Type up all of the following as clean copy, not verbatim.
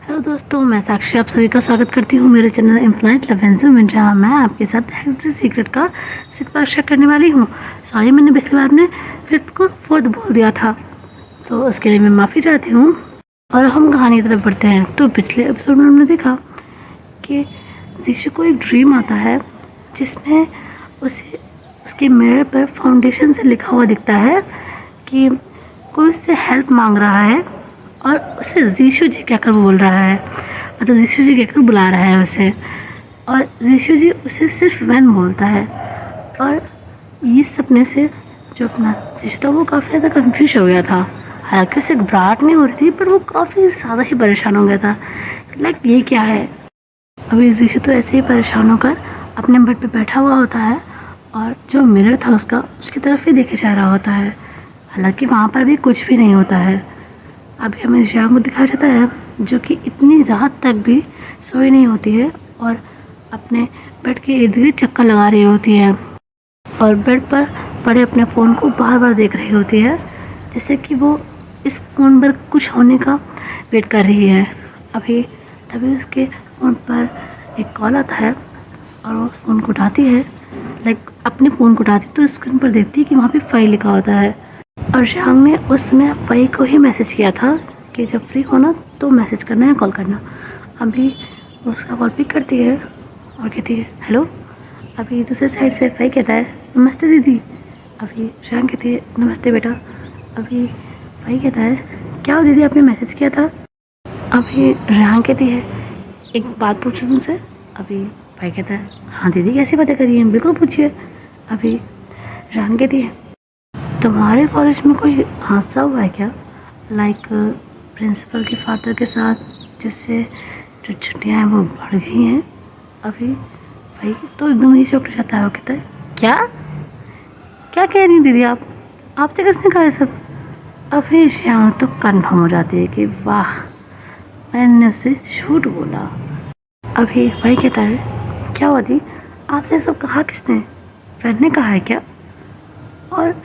Hello दोस्तों, मैं साक्षी आप सभी का स्वागत करती हूँ मेरे चैनल इन्फिनाइट लवेंस में, जहाँ मैं आपके साथ हेक्स सीक्रेट का सिक्का शेयर करने वाली हूँ। सॉरी, मैंने पिछली बार में फिफ्थ को फोर्थ बोल दिया था, तो उसके लिए मैं माफ़ी चाहती हूँ। और हम कहानी की तरफ बढ़ते हैं। तो पिछले एपिसोड में हमने देखा कि जीशु को एक ड्रीम आता है जिसमें उसे उसके मिरर पर फाउंडेशन से लिखा हुआ दिखता है कि कोई उससे हेल्प मांग रहा है और उसे यीशु जी कहकर बोल रहा है, मतलब यीशु जी कहकर बुला रहा है उसे। और यीशु जी उसे सिर्फ वैन बोलता है। और इस सपने से जो अपना यीशु था वो काफ़ी ज़्यादा कन्फ्यूज हो गया था। हालांकि उसे घबराहट नहीं हो रही थी, पर वो काफ़ी ज़्यादा ही परेशान हो गया था। लाइक ये क्या है। अभी यीशु तो ऐसे ही परेशान होकर अपने बेड पे बैठा हुआ होता है और जो मिरर था उसका उसकी तरफ ही देखे जा रहा होता है। हालांकि वहाँ पर भी कुछ भी नहीं होता है। अभी हमें जिया को दिखाया जाता है जो कि इतनी रात तक भी सोई नहीं होती है और अपने बेड के इर्द गिर्द चक्कर लगा रही होती है और बेड पर पड़े अपने फ़ोन को बार बार देख रही होती है, जैसे कि वो इस फ़ोन पर कुछ होने का वेट कर रही है। अभी तभी उसके फ़ोन पर एक कॉल आता है और वो उस फ़ोन को उठाती है। लाइक अपने फ़ोन को उठाती तो स्क्रीन पर देखती है कि वहाँ पे फाइल लिखा होता है। और शांग ने उस समय फाई को ही मैसेज किया था कि जब फ्री होना तो मैसेज करना या कॉल करना। अभी उसका कॉल पिक करती है और कहती है हेलो। अभी दूसरे साइड से फाई कहता है नमस्ते दीदी। अभी शांग कहती है नमस्ते बेटा। अभी फाई कहता है क्या हो दीदी, आपने मैसेज किया था। अभी शांग कहती है एक बात पूछूं तुमसे। अभी फाई कहता है हाँ दीदी, कैसी बातें करिए, बिल्कुल पूछिए। अभी शांग कहती है तुम्हारे कॉलेज में कोई हादसा हुआ है क्या, लाइक प्रिंसिपल के फादर के साथ, जिससे जो छुट्टियाँ हैं वो बढ़ गई हैं। अभी भाई तो एकदम ही शॉक हो जाता है। वो कहता है क्या क्या कह रही हैं दीदी आप, आपसे किसने कहा है सब। अभी श्याम तो कन्फर्म हो जाती है कि वाह, मैंने उससे झूठ बोला। अभी भाई कहता है क्या हुआ दी, आपसे सब कहा किसने, फ्रेंड ने कहा है क्या। और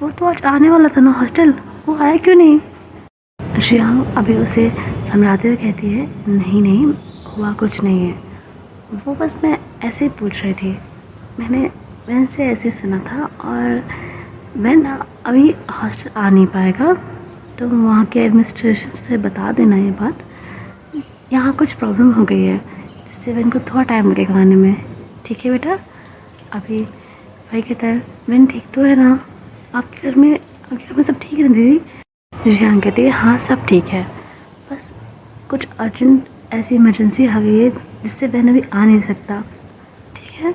वो तो आज आने वाला था ना हॉस्टल, वो आया क्यों नहीं। श्रेयांग अभी उसे समझाते हुए कहती है नहीं नहीं, हुआ कुछ नहीं है, वो बस मैं ऐसे ही पूछ रही थी। मैंने से ऐसे सुना था और मैं ना अभी हॉस्टल आ नहीं पाएगा, तो वहाँ के एडमिनिस्ट्रेशन से बता देना ये बात, यहाँ कुछ प्रॉब्लम हो गई है जिससे वैन को थोड़ा टाइम लगेगा आने में। ठीक है बेटा। अभी भाई कहता है वैन ठीक तो है ना, आपके घर में सब ठीक है ना दीदी। जियान कहती है हाँ सब ठीक है, बस कुछ अर्जेंट ऐसी इमरजेंसी आ गई है जिससे वह अभी आ नहीं सकता। ठीक है,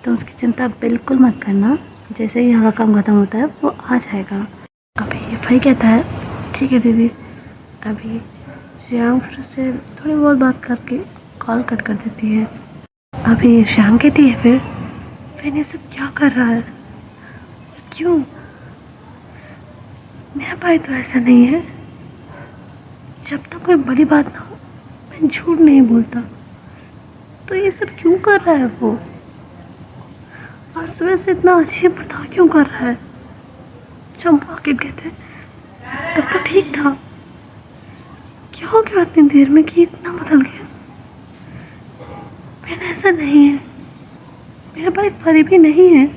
तो उसकी चिंता बिल्कुल मत करना, जैसे ही यहाँ का काम ख़त्म होता है वो आ जाएगा। अभी भाई कहता है ठीक है दीदी। अभी जियान फिर से थोड़ी बहुत बात करके कॉल कट कर देती है। अभी शाम कहती है फिर ये सब क्या कर रहा है, क्यों। मेरा भाई तो ऐसा नहीं है, जब तक कोई बड़ी बात ना हो मैं झूठ नहीं बोलता, तो ये सब क्यों कर रहा है वो। आज सुबह से इतना अच्छी बर्ताव क्यों कर रहा है। जब मार्केट गए थे तब तो ठीक था, क्या हो गया इतनी देर में कि इतना बदल गया। मैंने ऐसा नहीं है, मेरा भाई फरी भी नहीं है।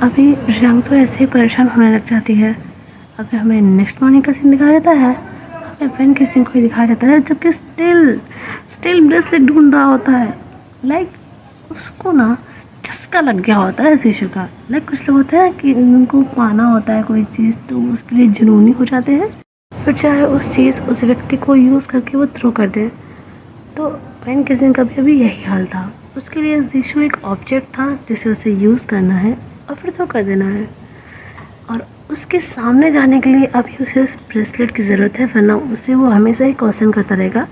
अभी रंग तो ऐसे ही परेशान होने लग जाती है। अभी हमें नेक्स्ट मॉर्निंग का सीन दिखाया जाता है। हमें फ्रेंड के सीन को दिखाया जाता है जो कि स्टिल ब्रेसलेट ढूंढ रहा होता है। लाइक उसको ना चस्का लग गया होता है शीशे का। लाइक कुछ लोग होते हैं कि उनको पाना होता है कोई चीज़ तो उसके लिए जुनूनी हो जाते हैं, फिर चाहे उस चीज़ उस व्यक्ति को यूज़ करके वो थ्रो कर दे। तो फ्रेंड के सीन का भी अभी यही हाल था। उसके लिए शीशु एक ऑब्जेक्ट था जिसे उसे यूज़ करना है और फिर थ्रो कर देना है। और उसके सामने जाने के लिए अभी उसे उस ब्रेसलेट की ज़रूरत है, वरना उससे वो हमेशा ही क्वेश्चन करता रहेगा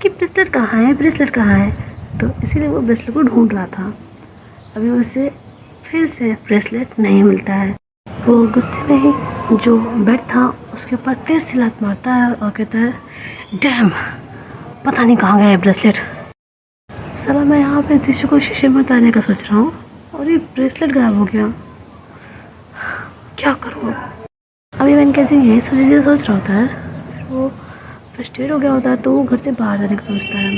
कि ब्रेसलेट कहाँ है, ब्रेसलेट कहाँ है। तो इसीलिए वो ब्रेसलेट को ढूंढ रहा था। अभी उसे फिर से ब्रेसलेट नहीं मिलता है। वो गुस्से में ही जो बेड था उसके ऊपर तेज से लात मारता है और कहता है डैम, पता नहीं कहाँ गया है ब्रेसलेट। साला मैं यहाँ पे शीशे को शीशे में उतारने का सोच रहा हूँ और ये ब्रेसलेट गायब हो गया, क्या करूँ। अभी मैंने कैसे यही सब चीज़ें सोच रहा होता है। फिर वो फ्रस्ट्रेट हो गया होता है तो वो घर से बाहर जाने का सोचता है।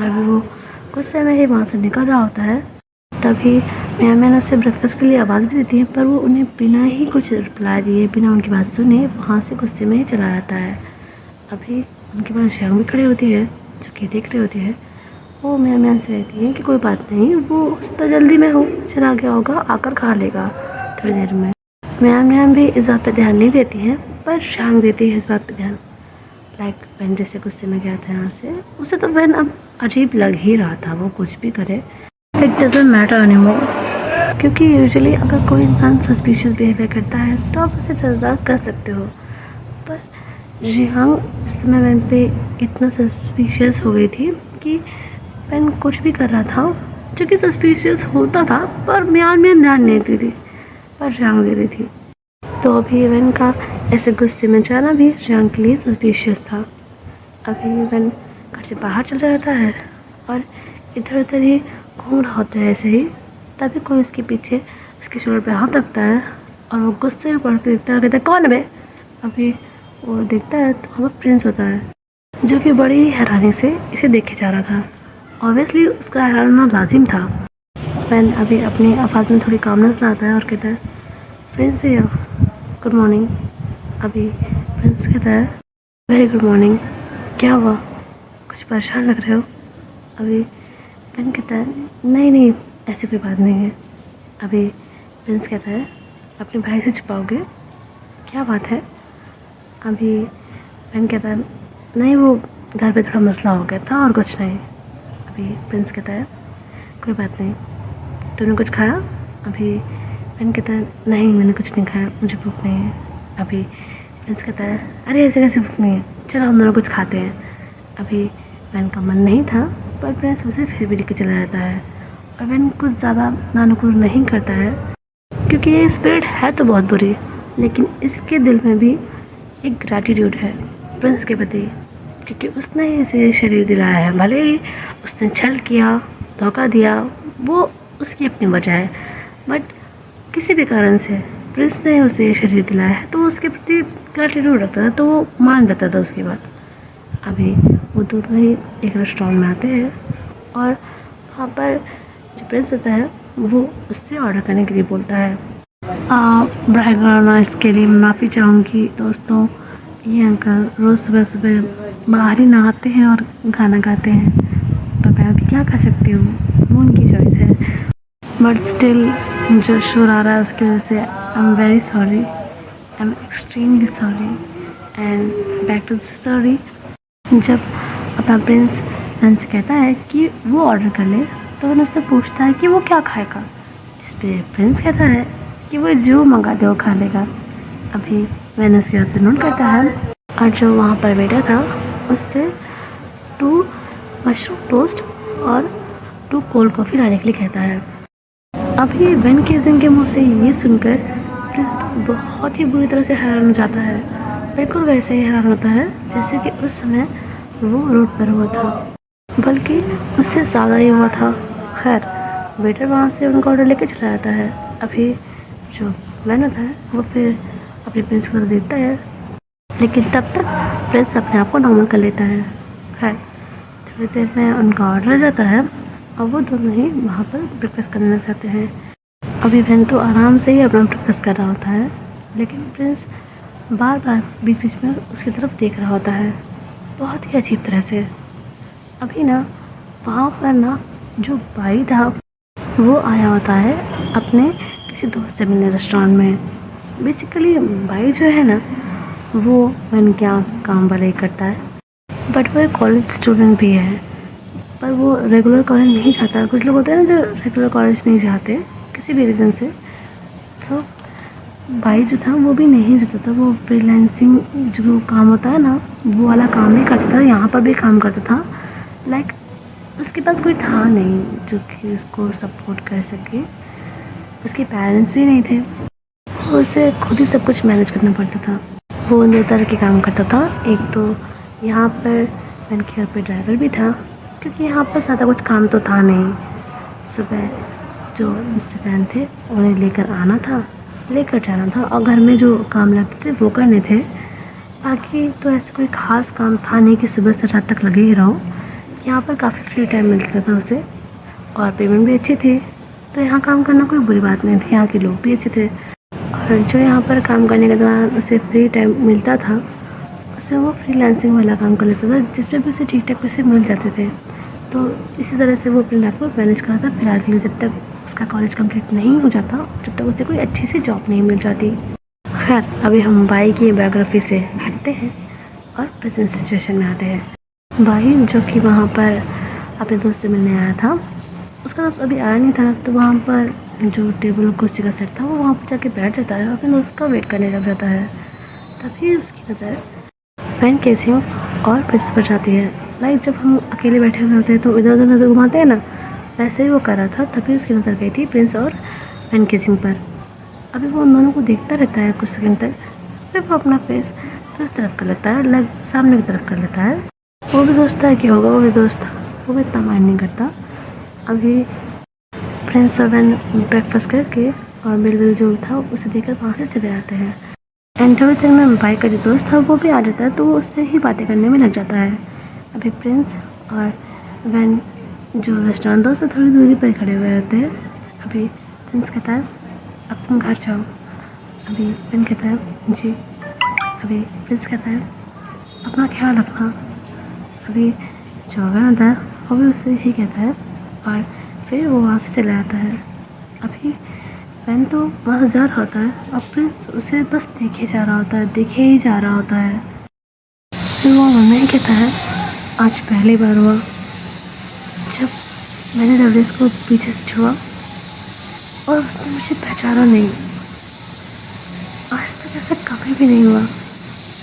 अभी वो कुछ समय ही वहाँ से निकल रहा होता है, तभी मैन उससे ब्रेकफास्ट के लिए आवाज़ भी देती है, पर वो उन्हें बिना ही कुछ रिप्लाई दिए, बिना उनकी बात सुने वहाँ से गुस्से में ही चला जाता है। अभी उनके पास शंग भी खड़ी होती है जो कि देख रही होती है। वो मैन से कहती है कि कोई बात नहीं, वो उतना जल्दी में हूँ, चला गया होगा, आकर खा लेगा थोड़ी देर में। मैम भी इस बात पर ध्यान नहीं देती हैं, पर शांग देती है इस बात पर ध्यान। लाइक वैन जैसे गुस्से में गया था यहाँ से, उसे तो वैन अब अजीब लग ही रहा था, वो कुछ भी करे इट डजेंट मैटर एनीमोर। क्योंकि यूजुअली अगर कोई इंसान सस्पिशियस बिहेवियर करता है तो आप उसे सजा कर सकते हो, पर जियांग इस समय वैन पे इतना सस्पिशियस हो गई थी कि वैन कुछ भी कर रहा था जो कि सस्पिशियस होता था, पर म्यान में ध्यान नहीं देती थी, पर जियांग दे रही थी। तो अभी वैन का ऐसे गुस्से में जाना भी जियांग के लिए सस्पिशियस था। अभी वैन घर से बाहर चल जाता है और इधर उधर ही घूम रहा होता है ऐसे ही, तभी कोई उसके पीछे उसके शोल्डर पे हाथ रखता है और वो गुस्से में पड़ के देखता है और कहता है कौन है बे। अभी वो देखता है तो वो प्रिंस होता है, जो कि बड़ी हैरानी से इसे देखे जा रहा था। ऑब्वियसली उसका हैराना लाजिम था। वैन अभी अपनी आवाज़ में थोड़ी कामनेस लाता है और कहता है प्रिंस भैया गुड मॉर्निंग। अभी प्रिंस कहता है वेरी गुड मॉर्निंग, क्या हुआ, कुछ परेशान लग रहे हो। अभी वैन कहता है नहीं ऐसी कोई बात नहीं है। अभी प्रिंस कहता है अपने भाई से छुपाओगे, क्या बात है। अभी वैन कहता है नहीं, वो घर पे थोड़ा मसला हो गया था और कुछ नहीं। अभी प्रिंस कहता है कोई बात नहीं, तुमने कुछ खाया। अभी वैन कहता है नहीं मैंने कुछ नहीं खाया, मुझे भूख नहीं है। अभी प्रिंस कहता है अरे ऐसे कैसे भूख नहीं है, चलो हम दोनों कुछ खाते हैं। अभी वैन का मन नहीं था, पर प्रिंस उसे फिर भी लेके चला जाता है और वैन कुछ ज़्यादा नानुकुर नहीं करता है, क्योंकि ये स्पिरिट है तो बहुत बुरी, लेकिन इसके दिल में भी एक ग्रैटिट्यूड है प्रिंस के प्रति, क्योंकि उसने इसे शरीर दिलाया है। भले ही उसने छल किया, धोखा दिया, वो उसकी अपनी वजह है, बट किसी भी कारण से प्रिंस ने उसे शरीर दिलाया है तो वो उसके प्रति ग्रैटिट्यूड रखता था, तो वो मान जाता था उसकी बात। अभी वो दोनों ही एक रेस्टोरेंट में आते हैं और वहाँ पर जो प्रिंस होता है वो उससे ऑर्डर करने के लिए बोलता है। ब्राइट इसके लिए माफ़ी चाहूँगी दोस्तों, ये अंकल रोज़ सुबह सुबह बाहर ही नहाते हैं और गाना गाते हैं, पर मैं अभी क्या कर सकती हूँ, वो उनकी चॉइस है। बट स्टिल जो शोर आ रहा है उसकी वजह से I am very sorry, I am extremely sorry and back to the story. जब अपना प्रिंस वैन से कहता है कि वो ऑर्डर कर ले, तो वैन उससे पूछता है कि वो क्या खाएगा, जिस पे प्रिंस कहता है कि वो जो मंगा दे वो खा लेगा। अभी वैन उसके हाथ पे नोट करता है और जो वहाँ पर वेटर था उससे 2 मशरूम टोस्ट और 2 कोल्ड कॉफ़ी लाने के लिए कहता है। अभी वैन केजन के मुँह से ये सुनकर प्रिंस तो बहुत ही बुरी तरह से हैरान हो जाता है, बिल्कुल वैसे ही हैरान होता है जैसे कि उस समय वो रोड पर हुआ था, बल्कि उससे ज़्यादा ही हुआ था। खैर वेटर वहाँ से उनका ऑर्डर लेके चला जाता है। अभी जो वैन होता है वो फिर अपने प्रिंस को देता है, लेकिन तब तक प्रिंस अपने आप को नॉर्मल कर लेता है। खैर थोड़ी देर में उनका ऑर्डर आ जाता है और वो दोनों ही वहाँ पर ब्रेकफास्ट करने लग जाते हैं। अभी वैन तो आराम से ही अपना ब्रेकफास्ट कर रहा होता है, लेकिन प्रिंस बार बार बीच बीच में उसकी तरफ देख रहा होता है, बहुत ही अजीब तरह से। अभी ना वहाँ पर ना जो भाई था वो आया होता है अपने किसी दोस्त से मिलने रेस्टोरेंट में। बेसिकली भाई जो है ना वो वैन क्या काम वाला ही करता है, बट वो एक कॉलेज स्टूडेंट भी है, पर वो रेगुलर कॉलेज नहीं जाता। कुछ लोग होते हैं ना जो रेगुलर कॉलेज नहीं जाते किसी भी रीज़न से। सो भाई जो था वो भी नहीं जाता था, वो फ्रीलांसिंग जो काम होता है ना वो वाला काम नहीं करता था, यहाँ पर भी काम करता था। लाइक उसके पास कोई था नहीं जो कि उसको सपोर्ट कर सके, उसके पेरेंट्स भी नहीं थे, उसे खुद ही सब कुछ मैनेज करना पड़ता था। वो 2 तरह के काम करता था, एक तो यहाँ पर वैन के घर पे ड्राइवर भी था, क्योंकि यहाँ पर ज़्यादा कुछ काम तो था नहीं। सुबह जो मिस्टर सैन थे उन्हें लेकर आना था, लेकर जाना था, और घर में जो काम लगते थे वो करने थे। बाकी तो ऐसा कोई ख़ास काम था नहीं कि सुबह से रात तक लगे ही रहो। यहाँ पर काफ़ी फ्री टाइम मिलता था उसे और पेमेंट भी अच्छी थी, तो यहाँ काम करना कोई बुरी बात नहीं थी। यहाँ के लोग भी अच्छे थे और जो यहाँ पर काम करने के दौरान उसे फ्री टाइम मिलता था उसमें वो फ्रीलांसिंग वाला काम कर लेता था, जिसमें भी उसे ठीक ठाक पैसे मिल जाते थे। तो इसी तरह से वो अपनी लाइफ को मैनेज करता था फिलहाल के लिए, जब तक उसका कॉलेज कंप्लीट नहीं हो जाता, जब तक उसे कोई अच्छी सी जॉब नहीं मिल जाती। खैर, अभी हम बाई की बायोग्राफी से हटते हैं और प्रेजेंट सिचुएशन में आते हैं। बाई जो कि वहाँ पर अपने दोस्त से मिलने आया था, उसका दोस्त अभी आया नहीं था, तो वहाँ पर जो टेबल और कुर्सी का सेट था वो वहाँ पर जाके बैठ जाता है और फिर उसका वेट करने लग जाता है। तभी उसकी नज़र वैन केसिंग और प्रिंस पर जाती है। लाइक जब हम अकेले बैठे हुए होते हैं तो इधर उधर नज़र घुमाते हैं ना, वैसे ही वो कर रहा था। तभी उसकी नज़र गई थी प्रिंस और वैन केसिंग पर। अभी वो उन दोनों को देखता रहता है कुछ सेकंड तक, फिर वो अपना फेस तो इस तरफ कर लेता है, लाइक सामने की तरफ कर लेता है। वो भी सोचता है कि होगा वो भी दोस्त, वो भी इतना माइंड नहीं करता। अभी प्रिंस और वैन ब्रेकफास्ट करके और बिल जो था उसे देकर वहाँ से चले जाते हैं। एंड थोड़ी देर में बाई का जो दोस्त था वो भी आ जाता है, तो वो उससे ही बातें करने में लग जाता है। अभी प्रिंस और वैन जो रेस्टोरेंट था उससे थोड़ी दूरी पर खड़े हुए होते हैं। अभी प्रिंस कहता है अब तुम घर जाओ। अभी वैन कहता है जी। अभी प्रिंस कहता है अपना ख्याल रखना। अभी जो वैन होता है वो भी उससे ही कहता है और फिर वो वहाँ से चला जाता है। अभी वैन तो वहाँ से जा रहा होता है और प्रिंस उसे बस देखे जा रहा होता है, देखे ही जा रहा होता है। फिर वो मन में कहता है आज पहली बार हुआ जब मैंने लवलेस को पीछे से छुआ और उसने मुझे पहचाना नहीं। आज तक ऐसा कभी भी नहीं हुआ।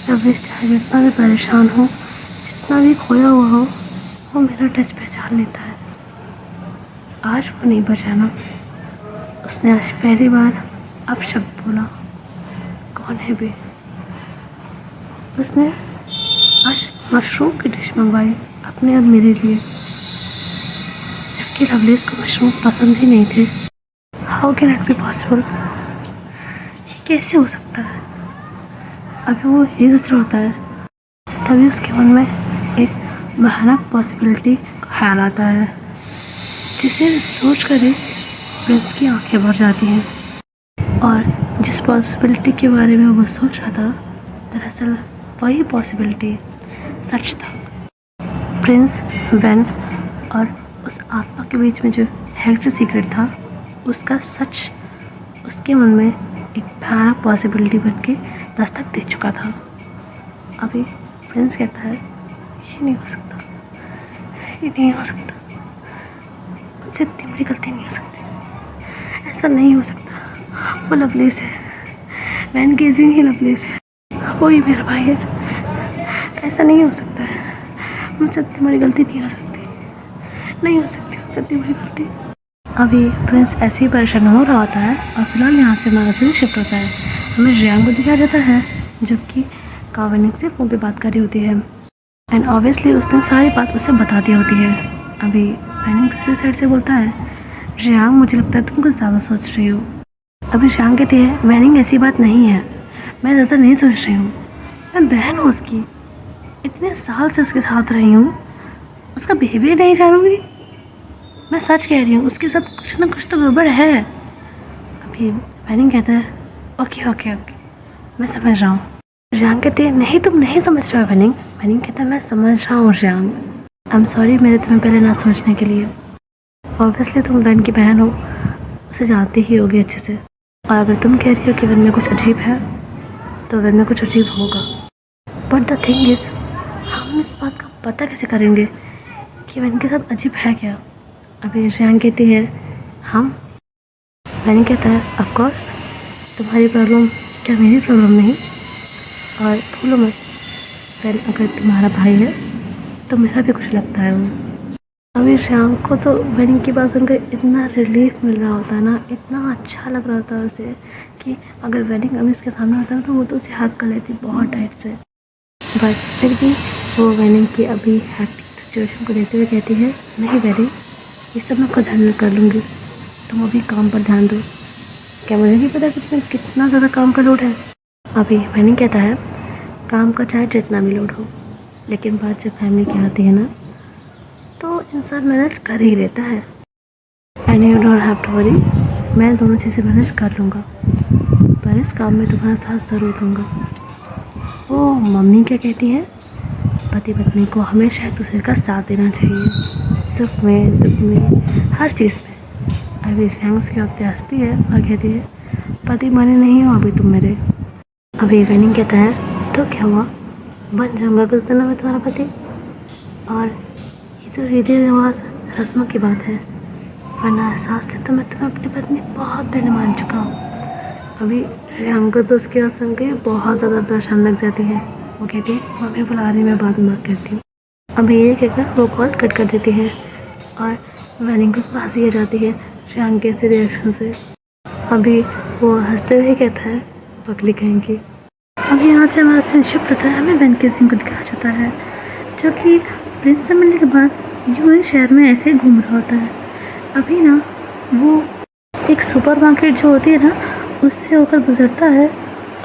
लवलेस चाहे जितना भी परेशान हो, जितना भी खोया हुआ हो, वो मेरा टच पहचान लेता है। आज वो नहीं पहचाना। उसने आज पहली बार अब शब्द बोला, कौन है बे। उसने आज मशरूम की डिश मंगवाई अपने और मेरे लिए, जबकि लवलेस को मशरूम पसंद ही नहीं थे। How can it be possible, ये कैसे हो सकता है। अभी वो ये सोच रहा होता है, तभी उसके मन में एक भयानक पॉसिबिलिटी का ख्याल आता है, जिसे सोच कर ही प्रिंस की आंखें भर जाती हैं। और जिस पॉसिबिलिटी के बारे में वो सोच रहा था, दरअसल वही पॉसिबिलिटी सच था। प्रिंस, वैन और उस आत्मा के बीच में जो हैक्ड सीक्रेट था, उसका सच उसके मन में एक भयानक पॉसिबिलिटी बन के दस्तक दे चुका था। अभी प्रिंस कहता है ये नहीं हो सकता, ये नहीं हो सकता, मुझसे इतनी बड़ी गलती नहीं हो सकती, ऐसा नहीं हो सकता। वो लवलेस है, वैन केसिंग ही लवलेस है, वो ही मेरा भाई है। ऐसा नहीं हो सकता है, मुझसे इतनी बड़ी गलती नहीं हो सकती, नहीं हो सकती मुझसे इतनी बड़ी गलती। अभी प्रिंस ऐसे ही परेशान हो रहा होता है और फिलहाल यहाँ से मार्केट शिफ्ट होता है। हमें जियांग को दिखाया जाता है जो कि कावनिंग से फ़ोन पे बात कर रही होती है एंड ऑब्वियसली उसने सारी बात उसे बता दी होती है। अभी वैनिंग दूसरी साइड से बोलता है जियांग मुझे लगता है तुम कुछ ज़्यादा सोच रही हो। अभी जियांग कहती है वैनिंग ऐसी बात नहीं है, मैं ज़्यादा नहीं सोच रही हूँ, मैं बहन हूँ उसकी, इतने साल से उसके साथ रही हूँ, उसका बिहेवियर नहीं जानूँगी। मैं सच कह रही हूँ, उसके साथ कुछ ना कुछ तो गड़बड़ है। अभी वैनिंग कहता है ओके ओके ओके मैं समझ रहा हूँ। जियांग कहती है नहीं तुम नहीं समझ रहे हो वैनिंग। वैनिंग कहता है मैं समझ रहा हूँ जियांग, आई एम सॉरी मेरे तुम्हें पहले ना सोचने के लिए। ऑब्वियसली तुम वैन की बहन हो, उसे जानती ही होगी अच्छे से, और अगर तुम कह रही हो कि वैन में कुछ अजीब है तो वैन में कुछ अजीब होगा। बट द थिंग इज़ हम इस बात का पता कैसे करेंगे कि वैन के साथ अजीब है क्या। अभी जियांग कहती है हम। वैन कहता है ऑफ कोर्स तुम्हारी प्रॉब्लम क्या मेरी प्रॉब्लम नहीं, और भूलो मत वैन अगर तुम्हारा भाई है तो मेरा भी कुछ लगता है वो। अभी शाम को तो वेडिंग की बात सुनकर इतना रिलीफ मिल रहा होता है ना, इतना अच्छा लग रहा होता है उसे कि अगर वेडिंग अभी उसके सामने होता है तो वो तो उसे हक कर लेती बहुत टाइट से। बट फिर भी वो वेडिंग की अभी हैप्पी सिचुएशन को देखते हुए कहती है नहीं वेडिंग ये सब मैं खुद हैंडल कर लूँगी, तुम अभी काम पर ध्यान दो। क्या मुझे नहीं पता कि तुम्हें कितना ज़्यादा काम का लोड है। अभी वेडिंग कहता है काम का चाहे जितना भी लोड हो, लेकिन बात जब फैमिली की आती है ना, तो इंसान मैनेज कर ही लेता है। And you don't have to worry, मैं दोनों चीज़ें मैनेज कर लूँगा, पर इस काम में तुम्हारा साथ ज़रूर दूँगा। वो मम्मी क्या कहती है, पति पत्नी को हमेशा एक दूसरे का साथ देना चाहिए, सुख में दुख में हर चीज़ में। अभी शैंक्स की औरतें हंसती है और कहती है, पति माने नहीं हो अभी तुम मेरे। अभी वेनिंग कहता है, तो क्या हुआ, बन जाऊँगा कुछ दिनों में तुम्हारा पति। और ये तो रीति रिवाज रस्मों की बात है, वरना एहसास से तो मैं तुम्हें अपनी पत्नी बहुत पहले मान चुका हूँ। अभी श्रेयांक तो उसकी बात सुन के बहुत ज़्यादा परेशान लग जाती है। वो कहती है, मम्मी बुला रही, मैं बाद में बात करती हूँ। अभी ये कहकर वो कॉल कट कर देती है और वेनिंग को हंसी आ जाती है श्रेयांक के ऐसे रिएक्शन से। अभी वो हंसते हुए कहता है, पगली कहेंगी। अब यहाँ से हमारा सीन शिफ्ट होता है, हमें वेन केसिंग को दिखाया जाता है, जो कि प्रिंस से मिलने के बाद यूं ही शहर में ऐसे ही घूम रहा होता है। अभी ना वो एक सुपरमार्केट जो होती है ना, उससे होकर गुजरता है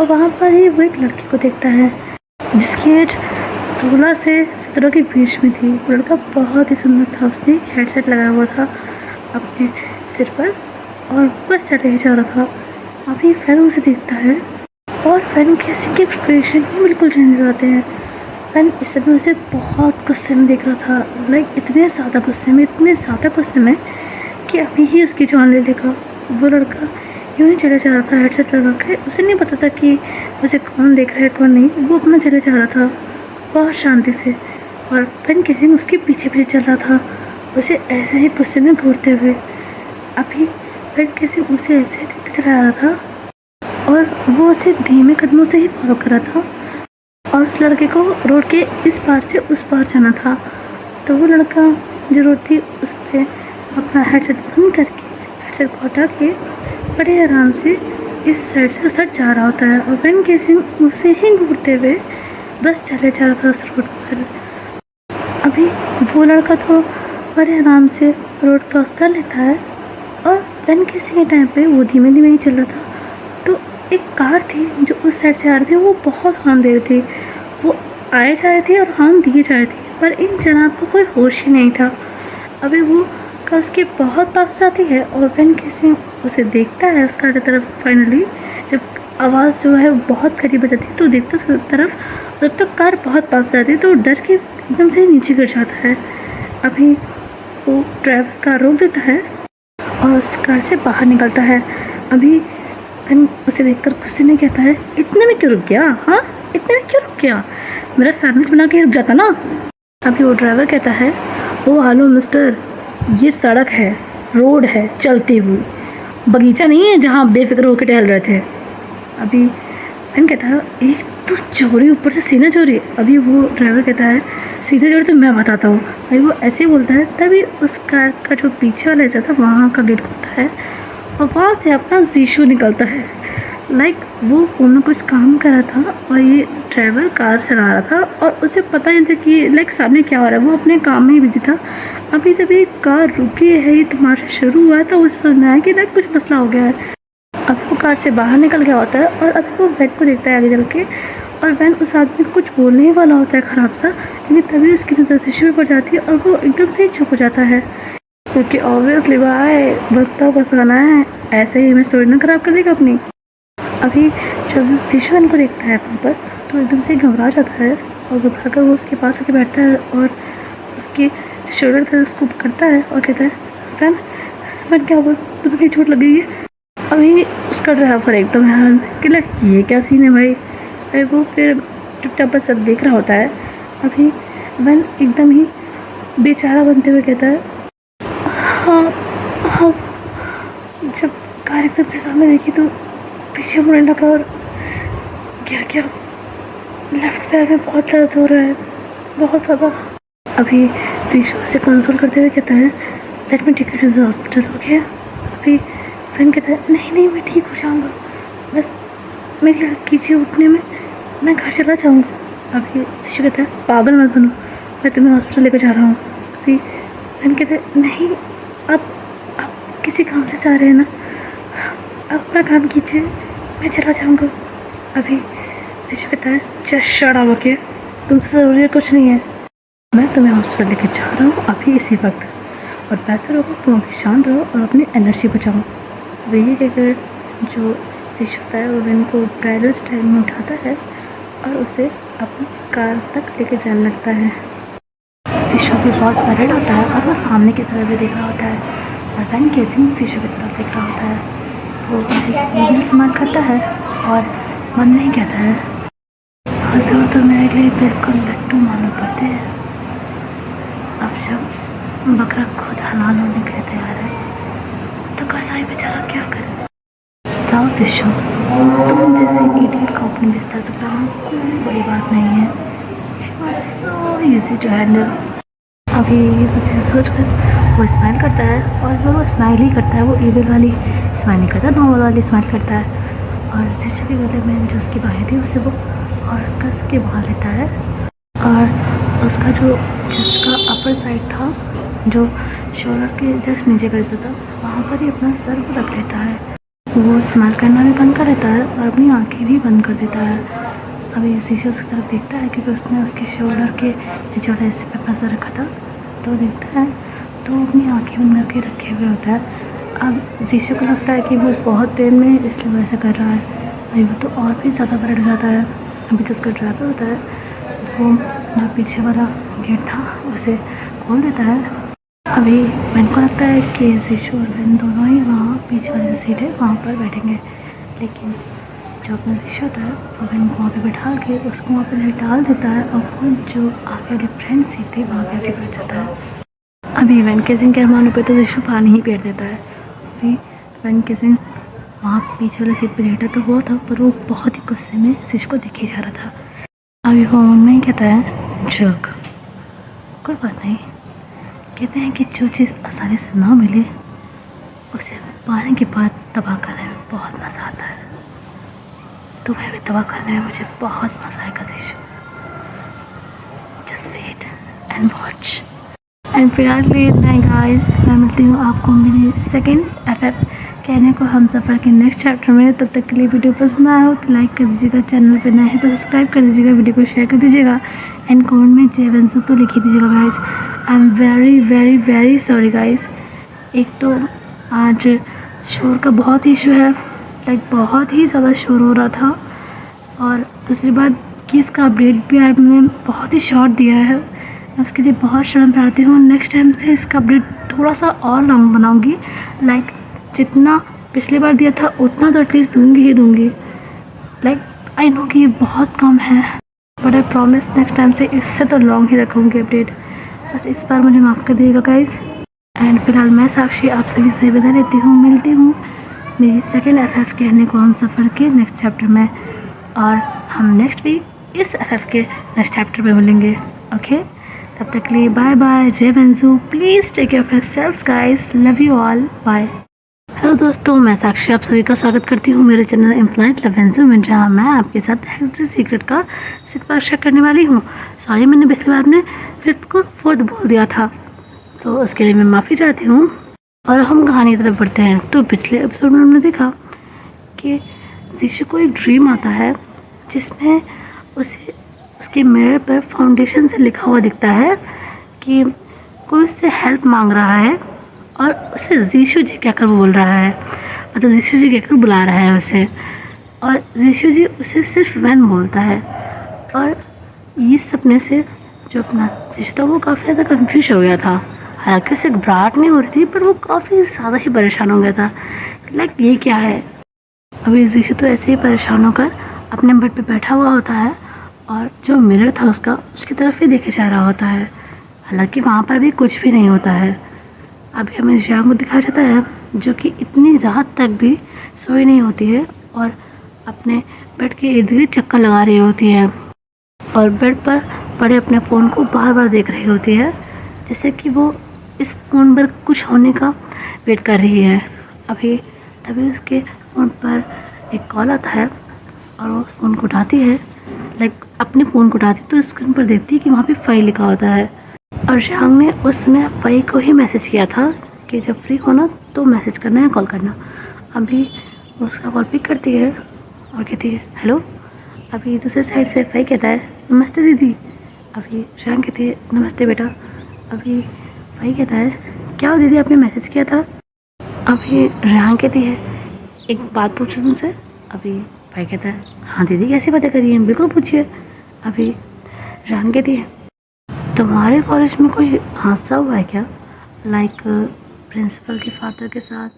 और वहाँ पर ही वो एक लड़की को देखता है जिसकी एज 16 से 17 के बीच में थी। वो लड़का बहुत ही सुंदर था, उसने एक हेडसेट लगाया हुआ था अपने सिर पर और बस चले ही जा रहा था। अभी फैन उसे देखता है और फैन केसिंग के एक्सप्रेशन ही बिल्कुल चेंज हो जाते हैं। फैन इस समय उसे बहुत गुस्से में देख रहा था, लाइक इतने ज़्यादा गुस्से में कि अभी ही उसकी जान ले लेगा। वो लड़का यूँ ही चले जा रहा था हेडसेट लगा के, उसे नहीं पता था कि उसे कौन देख रहा है कौन नहीं, वो अपना चले जा रहा था बहुत शांति से और फैन केसिंग उसके पीछे पीछे चल रहा था, उसे ऐसे ही गुस्से में घूरते हुए। अभी फैन केसिंग उसे ऐसे देखते चला रहा था और वो उसे धीमे कदमों से ही फॉलो कर रहा था और उस लड़के को रोड के इस पार से उस पार जाना था। तो वो लड़का जो रोड थी उस पर अपना हेडसेट बंद करके हेडसेट को हटा के बड़े आराम से इस साइड से उस साइड जा रहा होता है और वेन केसिंग उसे ही घूरते हुए बस चले जा रहा था उस रोड पर। अभी वो लड़का तो बड़े आराम से रोड क्रॉस कर लेता है और वेन केसिंग के टाइम पे वो धीमे धीमे ही चल रहा था। तो एक कार थी जो उस साइड से आ रही थी, वो बहुत हॉर्न दे रही थी, वो आए जा रही थी और हॉर्न दिए जा रही थी, पर इन जनाब को कोई होश ही नहीं था। अभी वो कार उसके बहुत पास जाती है और वेन केसिंग उसे देखता है उस कार की तरफ। फाइनली जब आवाज़ जो है बहुत करीब आ जाती है तो देखता है उसकी तरफ, जब तक कार बहुत पास जाती है तो डर के एकदम से नीचे गिर जाता है। अभी वो ड्राइवर कार रोक देता है और उस कार से बाहर निकलता है। अभी फैन उसे देखकर गुस्से में कहता है, इतने में क्यों रुक गया, हाँ इतने में क्यों रुक गया, मेरा सैंडविच बना के रुक जाता ना। अभी वो ड्राइवर कहता है, ओ हेलो मिस्टर, ये सड़क है, रोड है चलती हुई, बगीचा नहीं है जहाँ आप बेफिक्र होकर टहल रहे थे। अभी फैन कहता है, एक तो चोरी ऊपर से सीना चोरी। अभी वो ड्राइवर कहता है, सीधा चोरी तो मैं बताता हूँ। अभी वो ऐसे ही बोलता है, तभी उस कार का जो पीछे वाला हिस्सा था वहाँ का गेट खुलता है और वहाँ से अपना जीशू निकलता है। लाइक वो फ़ोन में कुछ काम कर रहा था और ये ड्राइवर कार चला रहा था और उसे पता नहीं था कि लाइक सामने क्या हो रहा है, वो अपने काम में ही बिजी था। अभी जब ये कार रुकी है, ये तमाशा शुरू हुआ था, उसे समझ में आया कि लाइक कुछ मसला हो गया है। अब वो कार से बाहर निकल गया होता है और अभी वो वैन को देखता है आगे चल के और वैन उस आदमी को कुछ बोलने ही वाला होता है ख़राब सा, लेकिन तभी उसकी नज़र शीशे में पड़ जाती है और वो एकदम से चुप हो जाता है, क्योंकि ऑब्वियसली भाई भक्तों को फंसाना है, ऐसे ही इमेज थोड़ी ना ख़राब कर देगा अपनी। अभी जब शीशु को देखता है वहाँ पर तो एकदम से घबरा जाता है और घबरा कर वो उसके पास आके बैठता है और उसके शोल्डर पर उसको पकड़ता है और कहता है, फैन क्या हुआ, तुम्हें कहीं चोट लग गई है। अभी उसका ड्राइवर एकदम हैरान कि लाइक ये क्या सीन है भाई। अरे वो फिर चुपचाप बस सब देख रहा होता है। अभी वैन एकदम ही बेचारा बनते हुए कहता है, हाँ हाँ। जब कार एकदम से सामने देखी तो पीछे मुड़ने लगा और गिर गया, लेफ्ट पैर में बहुत दर्द हो रहा है, बहुत ज़्यादा। अभी जीशु से कंसोल करते हुए कहता है, let me take you to the hospital, okay. अभी फ्रेंड कहता है, नहीं मैं ठीक हो जाऊँगा, बस मेरी हेल्प कीजिए उठने में, मैं घर चला जाऊँगा। अभी जीशु कहता है, पागल मत बनो, मैं तुम्हें हॉस्पिटल लेकर जा रहा हूँ। अभी फ्रेंड कहता है, नहीं आप किसी काम से जा रहे हैं ना, आप अपना काम कीजिए, मैं चला जाऊँगा। अभी शीशु कहता है जस्ट शट अप ओके, तुमसे ज़रूरी कुछ नहीं है, मैं तुम्हें हॉस्पिटल लेके जा रहा हूँ अभी इसी वक्त, और बेहतर होगा तुम अभी शांत रहो और अपनी एनर्जी बचाओ। वही कहकर जो शीशु होता है वो वेन को ब्राइडल स्टाइल में उठाता है और उसे अपनी कार तक लेके जाने लगता है। शीशु भी बहुत वरिड होता है और वो सामने की तरफ भी देख रहा होता है, और वेन केसिंग शीशु की तरफ देख रहा होता है। वो किसी ईमेल इस्तेमाल करता है और मन नहीं कहता है, हुजूर तो मेरे लिए बिल्कुल लट्टू मालूम पड़ते हैं। अब जब बकरा खुद हलाल होने के लिए तैयार है तो कसाई बेचारा क्या करे। साउथ शीशु, तुम जैसे इडियट को अपने बिस्तर तक लाना कोई बड़ी बात नहीं है, सो इजी टू हैंडल। अभी ये सब चीज़ें सोच कर वो स्माइल करता है, और जो वो स्माइल ही करता है वो ईविल वाली स्माइल नहीं करता, नॉर्मल वाली स्माइल करता है। और शीशु के गले में जो उसकी बाहें थी उसे वो और कस के बांध लेता है, और उसका जो जिसका अपर साइड था, जो शोल्डर के जस्ट नीचे का हिस्सा था, वहाँ पर ही अपना सर को रख लेता है। वो स्माइल करना भी बंद कर देता है और अपनी आँखें भी बंद कर देता है। अभी शीशु उसकी तरफ देखता है क्योंकि उसने उसके शोल्डर के नीचे वाले हिस्से पर अपना सर रखा था, तो देखता है तो वो अपनी आँखें बंद करके रखे हुए होता है। अब शीशु को लगता है कि वो बहुत पेन में इसलिए वैसा कर रहा है। अभी वो तो और भी ज़्यादा बढ़ जाता है। अभी जो उसका ड्राइवर होता है वो जो पीछे वाला गेट था उसे खोल देता है। अभी वेन को लगता है कि शीशु और वेन दोनों ही वहाँ पीछे वाली जो सीट है वहाँ पर बैठेंगे, लेकिन जो अपना शीशु होता है वो वेन को वहाँ पे बैठा के उसको वहाँ पे डाल देता है, और वो जो आगे वाली फ्रेंड सीट थी वहाँ पे आके बैठ जाता है। अभी वेन केसिंग के अरमानों पे तो शीशु पानी ही फेर देता है। अभी वेन केसिंग वहाँ पीछे वाली सीट पर लेटा तो वो था, पर वो बहुत ही गुस्से में शीशु को देखे जा रहा था। अभी वो मन में ही कहता है जर्क, कोई बात नहीं, कहते हैं कि जो चीज़ आसानी से ना मिले उसे पाने के बाद तबाह करने में बहुत मज़ा आता है। तुम्हें भी तबाह करने में मुझे बहुत मज़ा आएगा शीशु, just wait and watch. And फिलहाल के लिए इतना ही गाइस, मैं मिलती हूँ आपको मेरी सेकेंड FF कहने को हम सफ़र के नेक्स्ट चैप्टर में। तब तक के लिए वीडियो पसंद आया हो तो लाइक कर दीजिएगा, चैनल पर नए हैं तो सब्सक्राइब कर दीजिएगा, वीडियो को शेयर कर दीजिएगा, एंड कमेंट में जय वेंसू तो लिख दीजिएगा guys. I am very very very sorry guys. एक तो आज शोर का बहुत इशू है, लाइक बहुत ही ज़्यादा शोर हो रहा था, और दूसरी बात कि इसका अपडेट भी आज मैंने बहुत ही शॉर्ट दिया है, मैं उसके लिए बहुत शर्म प्रार्थी हूँ। नेक्स्ट टाइम से इसका अपडेट थोड़ा सा और लॉन्ग बनाऊँगी, लाइक जितना पिछली बार दिया था उतना तो एटलीस्ट दूँगी ही दूँगी। लाइक आई नो कि ये बहुत कम है, but I promise next time से इससे तो लॉन्ग ही रखूँगी अपडेट। बस इस बार मुझे माफ़ कर दीजिएगा गाइस। एंड फिलहाल मैं साक्षी आप सभी से विदा लेती हूँ, मिलती हूँ मेरी सेकेंड FF कहने को हम सफ़र के नेक्स्ट चैप्टर में, और हम नेक्स्ट वीक इस FF के नेक्स्ट चैप्टर में मिलेंगे। ओके, तब तक के लिए बाय बाय, जय वेंसू, please take care of yourselves guys, love you all, bye. Hello दोस्तों, मैं साक्षी आप सभी का स्वागत करती हूँ मेरे चैनल इन्फिनाइट लवेंसू में, जहाँ मैं आपके साथ हेक्स सीक्रेट का सिक्स शेयर करने वाली हूँ। सॉरी, मैंने पिछली बार अपने 5th को 4th बोल दिया था, तो उसके लिए मैं माफ़ी चाहती हूँ। और हम कहानी की तरफ बढ़ते हैं। तो पिछले एपिसोड में हमने देखा कि शीशु को एक ड्रीम आता है जिसमें उसे उसके मिरर पर फाउंडेशन से लिखा हुआ दिखता है कि कोई उससे हेल्प मांग रहा है, और उसे शीशु जी कहकर बोल रहा है, मतलब शीशु जी कहकर बुला रहा है उसे, और शीशु जी उसे सिर्फ वैन बोलता है। और ये सपने से जो अपना शीशु था वो काफ़ी ज़्यादा कंफ्यूज हो गया था। हालांकि उसे घबराहट नहीं हो रही थी, पर वो काफ़ी ज़्यादा ही परेशान हो गया था, लाइक ये क्या है। अभी शीशु तो ऐसे ही परेशान होकर अपने बेड पे बैठा हुआ होता है, और जो मिरर था उसका उसकी तरफ ही देखे जा रहा होता है। हालांकि वहाँ पर भी कुछ भी नहीं होता है। अभी हमें जियांग को दिखाया जाता है जो कि इतनी रात तक भी सोई नहीं होती है, और अपने बेड के इर्द गिर्द चक्कर लगा रही होती है, और बेड पर पड़े अपने फ़ोन को बार बार देख रही होती है, जैसे कि वो इस फ़ोन पर कुछ होने का वेट कर रही है। अभी तभी उसके फ़ोन पर एक कॉल आता है, और वो उस फ़ोन को उठाती है, लाइक अपने फ़ोन को उठाती तो स्क्रीन पर देखती है कि वहाँ पे फाइल लिखा होता है। और जियांग ने उस समय फाइल को ही मैसेज किया था कि जब फ्री होना तो मैसेज करना या कॉल करना। अभी उसका कॉल पिक करती है और कहती है हेलो, अभी दूसरे साइड से भाई कहता है नमस्ते दीदी। अभी रेहान कहती है नमस्ते बेटा। अभी भाई कहता है क्या हो दीदी, आपने मैसेज किया था। अभी रेहान कहती है एक बात पूछूं तुमसे। अभी भाई कहता है हाँ दीदी कैसी बातें करिए, बिल्कुल पूछिए। अभी रेहान कहती है तुम्हारे कॉलेज में कोई हादसा हुआ है क्या, लाइक प्रिंसिपल के फादर के साथ।